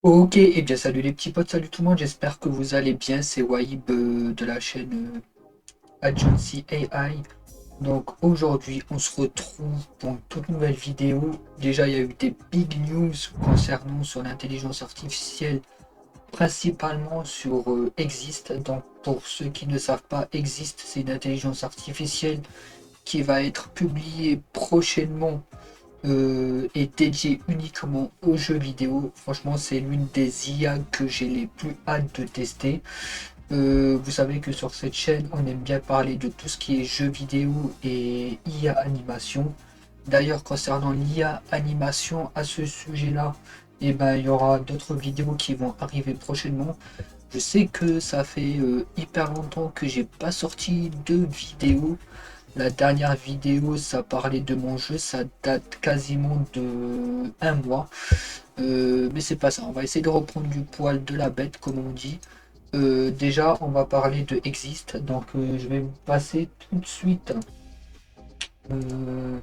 Ok, et bien salut les petits potes, salut tout le monde, j'espère que vous allez bien, c'est Waïb de la chaîne Agency AI. Donc aujourd'hui on se retrouve pour une toute nouvelle vidéo. Déjà il y a eu des big news concernant sur l'intelligence artificielle, principalement sur Exist. Donc pour ceux qui ne savent pas, Exist c'est une intelligence artificielle qui va être publiée prochainement est dédié uniquement aux jeux vidéo. Franchement, c'est l'une des IA que j'ai les plus hâte de tester. Vous savez que sur cette chaîne, on aime bien parler de tout ce qui est jeux vidéo et IA animation. D'ailleurs, concernant l'IA animation à ce sujet-là, eh ben, il y aura d'autres vidéos qui vont arriver prochainement. Je sais que ça fait hyper longtemps que j'ai pas sorti de vidéo. La dernière vidéo, ça parlait de mon jeu, ça date quasiment de un mois. Mais c'est pas ça, on va essayer de reprendre du poil de la bête, comme on dit. Déjà, on va parler de Exist, donc je vais vous passer tout de suite euh,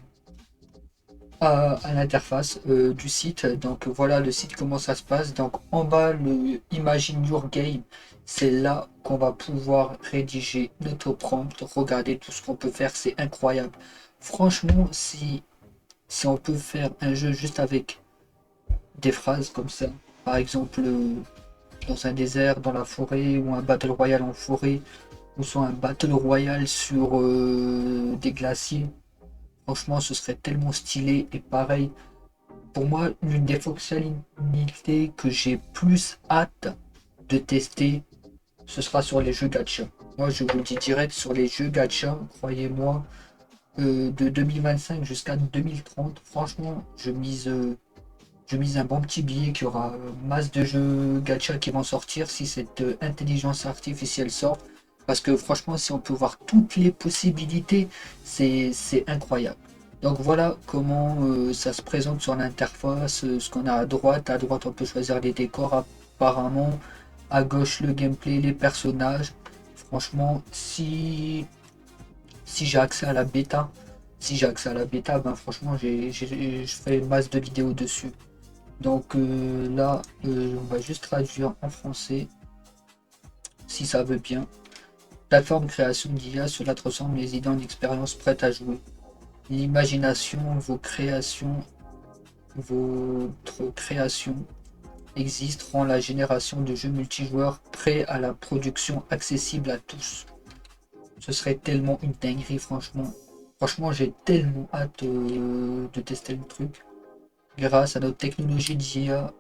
à l'interface du site. Donc voilà le site, comment ça se passe. Donc en bas, le Imagine Your Game, c'est là qu'on va pouvoir rédiger notre prompt. Regardez tout ce qu'on peut faire, c'est incroyable. Franchement, si on peut faire un jeu juste avec des phrases comme ça, par exemple dans un désert, dans la forêt, ou un battle royale en forêt, ou soit un battle royale sur des glaciers, franchement, ce serait tellement stylé. Et pareil, pour moi, l'une des fonctionnalités que j'ai plus hâte de tester, ce sera sur les jeux gacha. Moi, je vous le dis direct, sur les jeux gacha, croyez-moi, de 2025 jusqu'à 2030, franchement, je mise un bon petit billet qu'il y aura masse de jeux gacha qui vont sortir si cette intelligence artificielle sort. Parce que franchement, si on peut voir toutes les possibilités, c'est incroyable. Donc voilà comment ça se présente sur l'interface, ce qu'on a à droite. À droite, on peut choisir les décors apparemment. À gauche, le gameplay, les personnages. Franchement, si j'ai accès à la bêta, si j'ai accès à la bêta, ben franchement, je ferai masse de vidéos dessus. Donc là, on va juste traduire en français, si ça veut bien. Plateforme création d'IA, cela te ressemble les idées en expérience prêtes à jouer. L'imagination, votre création existe, rend la génération de jeux multijoueurs prêts à la production accessible à tous. Ce serait tellement une dinguerie, franchement. Franchement, j'ai tellement hâte de tester le truc. Grâce à notre technologie d'IA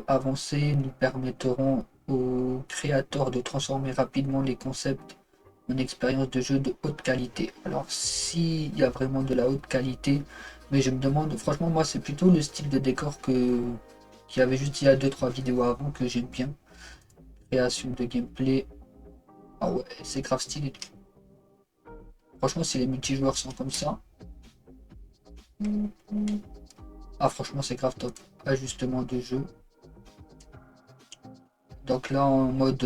avancée, nous permettrons aux créateurs de transformer rapidement les concepts en expérience de jeu de haute qualité. Alors, s'il y a vraiment de la haute qualité, mais je me demande, franchement, moi, c'est plutôt le style de décor qu'il y avait juste il y a deux trois vidéos avant que j'aime bien. Création de gameplay. Ah ouais, c'est grave stylé. Franchement, si les multijoueurs sont comme ça, ah, franchement, c'est grave top. Ajustement de jeu. Donc là, en mode,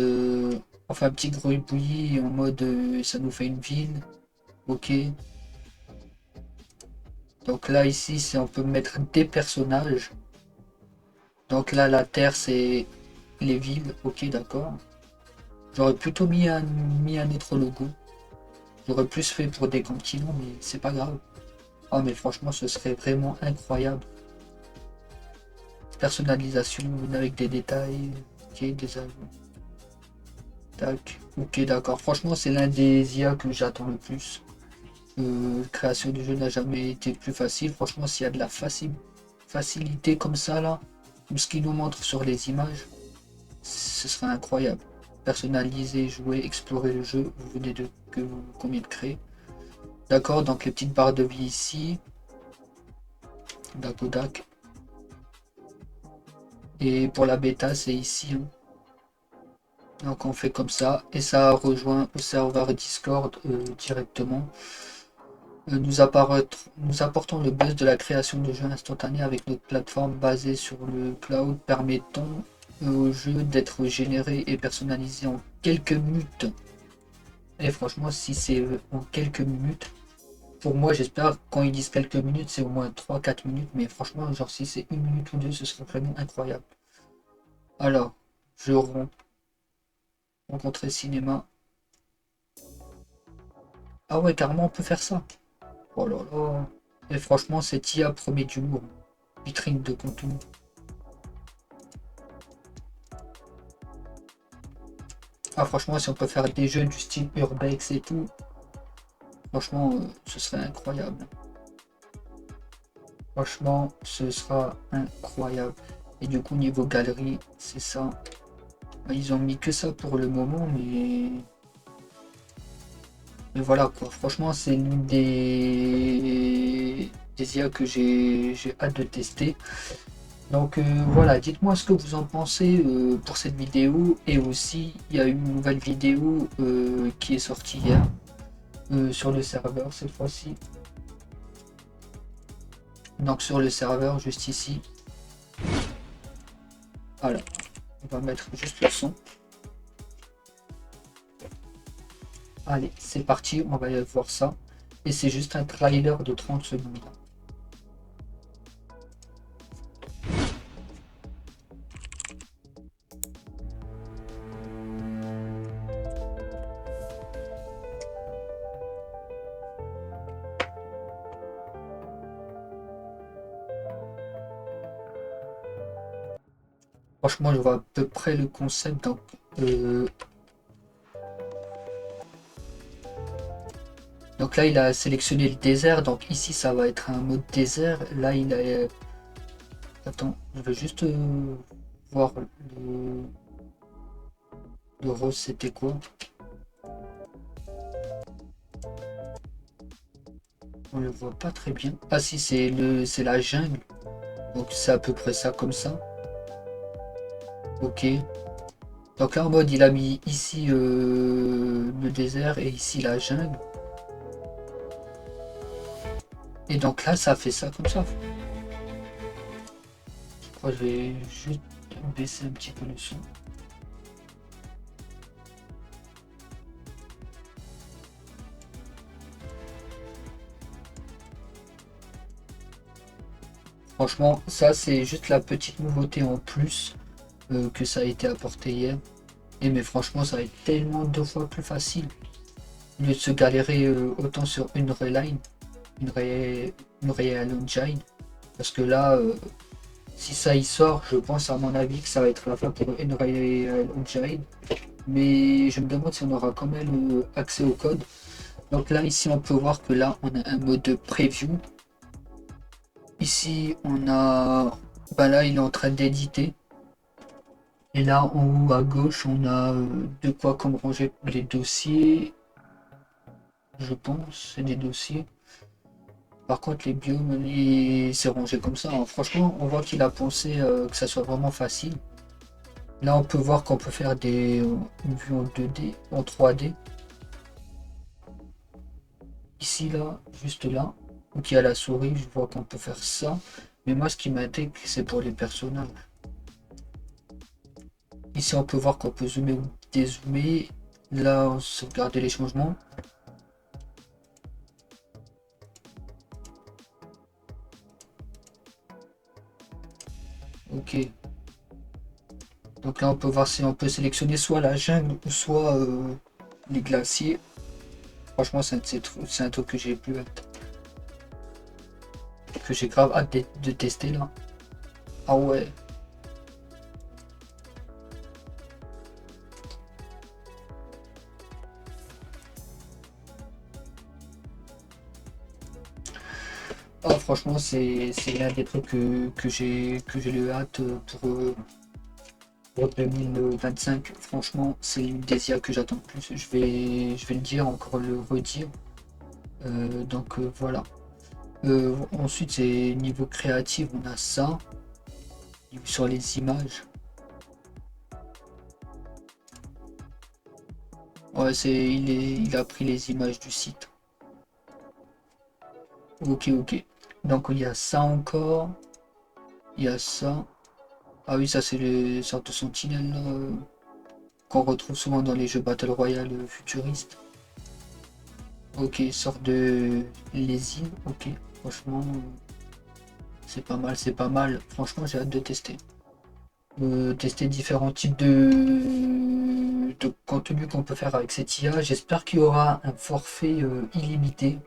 on fait un petit grouille en mode, ça nous fait une ville. Ok. Donc là, ici, c'est on peut mettre des personnages. Donc là, la terre, c'est les villes. Ok, d'accord. J'aurais plutôt mis un autre logo. J'aurais plus fait pour des continents, mais c'est pas grave. Ah, mais franchement, ce serait vraiment incroyable. Personnalisation avec des détails. Ok, des avis. Tac. Ok, d'accord. Franchement, c'est l'un des IA que j'attends le plus. Création du jeu n'a jamais été plus facile. Franchement, s'il y a de la facilité comme ça là, ou ce qu'il nous montre sur les images, ce serait incroyable. Personnaliser, jouer, explorer le jeu, vous venez de que combien de créer. D'accord, donc les petites barres de vie ici, dac. Et pour la bêta, c'est ici, hein. Donc on fait comme ça, et ça rejoint au serveur Discord directement. Nous apportons le buzz de la création de jeux instantanés avec notre plateforme basée sur le cloud permettant aux jeux d'être générés et personnalisés en quelques minutes. Et franchement, si c'est en quelques minutes, pour moi, j'espère quand ils disent quelques minutes, c'est au moins 3-4 minutes, mais franchement, genre si c'est une minute ou deux, ce serait vraiment incroyable. Alors, rencontrer cinéma. Ah ouais, carrément, on peut faire ça. Oh là là. Et franchement, cette IA promet du lourd. Vitrine de contenu. Ah, franchement, si on peut faire des jeux du style Urbex et tout, franchement, ce serait incroyable. Franchement, ce sera incroyable. Et du coup, niveau galerie, c'est ça. Ils ont mis que ça pour le moment, mais voilà quoi. Franchement, c'est l'une des IA que j'ai hâte de tester. Donc voilà, dites-moi ce que vous en pensez pour cette vidéo. Et aussi, il y a une nouvelle vidéo qui est sortie hier sur le serveur cette fois-ci. Donc sur le serveur, juste ici. Voilà, on va mettre juste le son. Allez, c'est parti, on va aller voir ça. Et c'est juste un trailer de 30 secondes. Franchement, je vois à peu près le concept. Donc là, il a sélectionné le désert. Donc ici, ça va être un mode désert. Là, il a... Attends, je veux juste voir le rose, c'était quoi? On le voit pas très bien. Ah si, c'est la jungle. Donc c'est à peu près ça comme ça. Ok. Donc là en mode il a mis ici le désert et ici la jungle. Et donc là ça fait ça comme ça. Je crois que je vais juste baisser un petit peu le son. Franchement ça c'est juste la petite nouveauté en plus que ça a été apporté hier. Et mais franchement ça va être tellement 2 fois plus facile. Au lieu de se galérer autant sur une reline, une Real Engine. Parce que là, si ça y sort, je pense à mon avis que ça va être la fin pour Unreal Engine. Mais je me demande si on aura quand même accès au code. Donc là, ici, on peut voir que là, on a un mode preview. Ici, on a... Bah là, il est en train d'éditer. Et là, en haut à gauche, on a de quoi comme ranger les dossiers. Je pense, c'est des dossiers. Par contre, les biomes, c'est rangé comme ça, hein. Franchement, on voit qu'il a pensé que ça soit vraiment facile. Là, on peut voir qu'on peut faire une vue en 2D, en 3D. Ici, là, juste là, où il y a la souris, je vois qu'on peut faire ça. Mais moi, ce qui m'intrigue, c'est pour les personnages. Ici, on peut voir qu'on peut zoomer ou dézoomer. Là, on sauvegarder les changements. Ok. Donc là, on peut voir si on peut sélectionner soit la jungle ou soit les glaciers. Franchement, c'est un truc que j'ai plus hâte. Que j'ai grave hâte de tester là. Ah ouais. Ah, franchement, c'est l'un des trucs que j'ai le hâte pour 2025. Franchement, c'est une des IA que j'attends le plus. Je vais le dire, encore le redire. Donc voilà. Ensuite, c'est niveau créatif, on a ça. Sur les images. Ouais, il a pris les images du site. Ok, ok. Donc il y a ça encore. Il y a ça. Ah oui, ça c'est les sortes de sentinelles qu'on retrouve souvent dans les jeux Battle Royale futuristes. Ok, sorte de lésine. Ok, franchement, c'est pas mal, c'est pas mal. Franchement, j'ai hâte de tester. tester différents types de contenu qu'on peut faire avec cette IA. J'espère qu'il y aura un forfait illimité.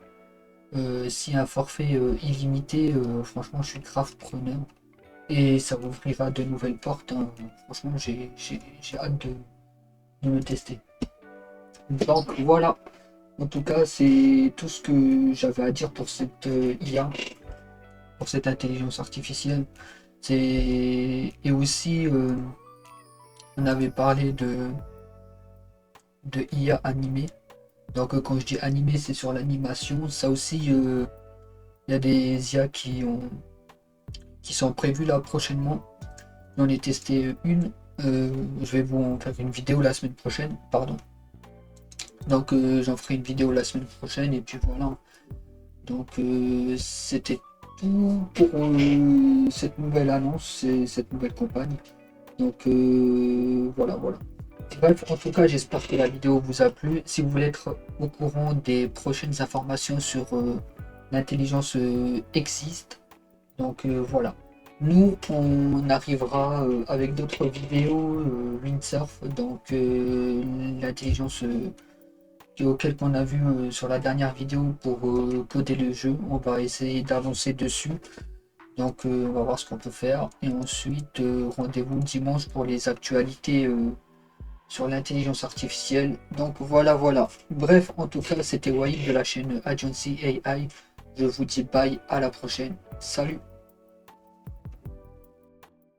Si un forfait illimité, franchement, je suis grave preneur. Et ça ouvrira de nouvelles portes, hein. Franchement, j'ai hâte de le tester. Donc voilà. En tout cas, c'est tout ce que j'avais à dire pour cette IA, pour cette intelligence artificielle. Et aussi, on avait parlé de IA animée. Donc quand je dis animé, c'est sur l'animation. Ça aussi, il y a des IA qui sont prévues là prochainement. J'en ai testé une. Je vais vous en faire une vidéo la semaine prochaine, pardon. Donc j'en ferai une vidéo la semaine prochaine et puis voilà. Donc c'était tout pour cette nouvelle annonce et cette nouvelle campagne. Donc voilà, voilà. Bref, en tout cas, j'espère que la vidéo vous a plu. Si vous voulez être au courant des prochaines informations sur l'intelligence existe, donc voilà. Nous, on arrivera avec d'autres vidéos windsurf, donc l'intelligence auquel qu'on a vu sur la dernière vidéo pour coder le jeu. On va essayer d'avancer dessus. Donc on va voir ce qu'on peut faire. Et ensuite, rendez-vous dimanche pour les actualités sur l'intelligence artificielle. Donc voilà, voilà. Bref, en tout cas, c'était Waïd de la chaîne Agency AI. Je vous dis bye, à la prochaine. Salut!